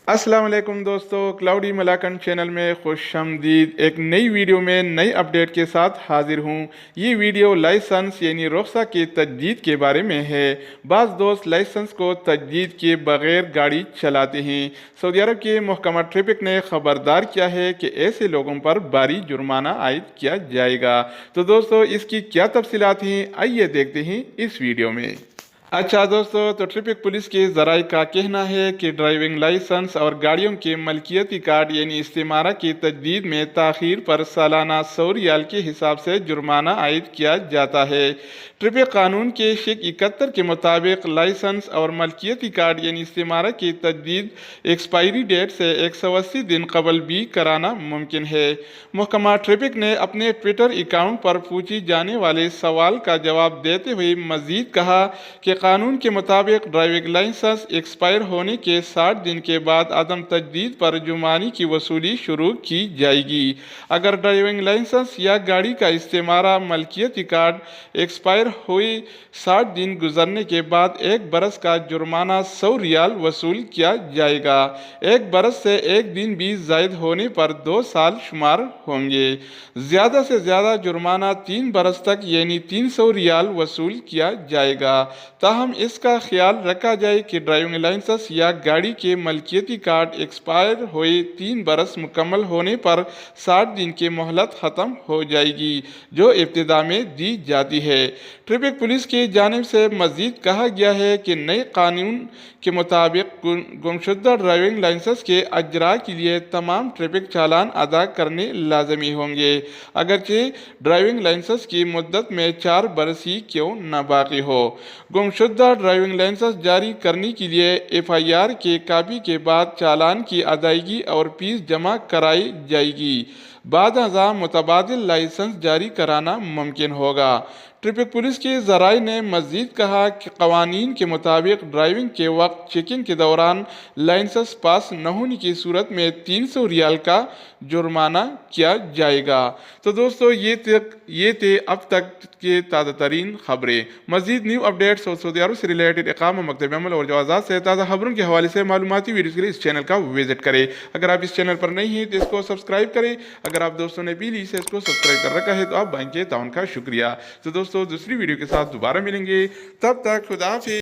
अस्सलाम वालेकुम दोस्तों, क्लाउडी मलाकन चैनल में खुश आमदीद। एक नई वीडियो में नई अपडेट के साथ हाजिर हूँ। ये वीडियो लाइसेंस यानी रुख्सा की तजदीद के बारे में है। बाज़ दोस्त लाइसेंस को तजदीद के बगैर गाड़ी चलाते हैं। सऊदी अरब के महकमा ट्रैफिक ने खबरदार किया है कि ऐसे लोगों पर भारी जुर्माना आयद किया जाएगा। तो दोस्तों, इसकी क्या तफसीलात हैं, आइए देखते हैं इस वीडियो में। अच्छा दोस्तों, तो ट्रैफिक पुलिस के ज़राए का कहना है कि ड्राइविंग लाइसेंस और गाड़ियों के मलकियती कार्ड यानी इस्तेमारा की तजदीद में ताख़ीर पर सालाना 100 रियाल के हिसाब से जुर्माना आयद किया जाता है। ट्रैफिक कानून के शेख 71 के मुताबिक लाइसेंस और मलकियती कार्ड यानी इस्तेमारा की तजदीद एक्सपायरी डेट से 180 दिन कबल भी कराना मुमकिन है। महकमा ट्रैफिक ने अपने ट्विटर अकाउंट पर पूछी जाने वाले सवाल का जवाब देते हुए मज़ीद कहा कि कानून के मुताबिक ड्राइविंग लाइसेंस एक्सपायर होने के 60 दिन के बाद अदम तजदीद पर जुर्माने की वसूली शुरू की जाएगी। अगर ड्राइविंग लाइसेंस या गाड़ी का इस्तेमारा मलकियती कार्ड एक्सपायर हुए 60 दिन गुजरने के बाद 1 बरस का जुर्माना 100 रियाल वसूल किया जाएगा। 1 बरस से 1 दिन भी जायद होने पर 2 साल शुमार होंगे। ज़्यादा से ज़्यादा जुर्माना 3 बरस तक यानी 300 रियाल वसूल किया जाएगा। ताहम इसका ख्याल रखा जाए कि ड्राइविंग लाइसेंस या गाड़ी के मलकियती कार्ड एक्सपायर हुए 3 बरस मुकम्मल होने पर 60 दिन की मोहलत ख़त्म हो जाएगी, जो इब्तिदा में दी जाती है। ट्रैफिक पुलिस की जानिब से मज़ीद कहा गया है कि नए कानून के मुताबिक गुमशुदा ड्राइविंग लाइसेंस के अजरा के लिए तमाम ट्रैफिक चालान अदा करने लाजमी होंगे, अगरचे ड्राइविंग लाइसेंस की मुद्दत में 4 बरस ही क्यों न बाकी हो। गुमशुदा ड्राइविंग लाइसेंस जारी करने के लिए FIR के कापी के बाद चालान की अदायगी और फीस जमा कराई जाएगी। बाद अज़ा मुतबादिल लाइसेंस जारी कराना मुमकिन होगा। ट्रैफिक पुलिस के ज़राए ने मज़ीद कहा कि क़वानीन के मुताबिक ड्राइविंग के वक्त चेकिंग के दौरान लाइसेंस पास न होने की सूरत में 300 रियाल का जुर्माना किया जाएगा। तो दोस्तों, ये थे अब तक के ताज़ा तरीन खबरें। मज़ीद न्यू अपडेट्स और सऊदी अरब से रिलेटेड इक़ामा, मकतब अमल और जवाज़ात से ताज़ा खबरों के हवाले से मालूमाती वीडियोज़ के लिए इस चैनल का विजिट करें। अगर आप इस चैनल पर नहीं हैं तो इसको सब्सक्राइब करें। अगर आप दोस्तों ने भी ली से इसको सब्सक्राइब कर रखा है तो आप बैंक के ताउन का शुक्रिया। तो दोस्तों, दूसरी वीडियो के साथ दोबारा मिलेंगे, तब तक खुदा हाफिज़।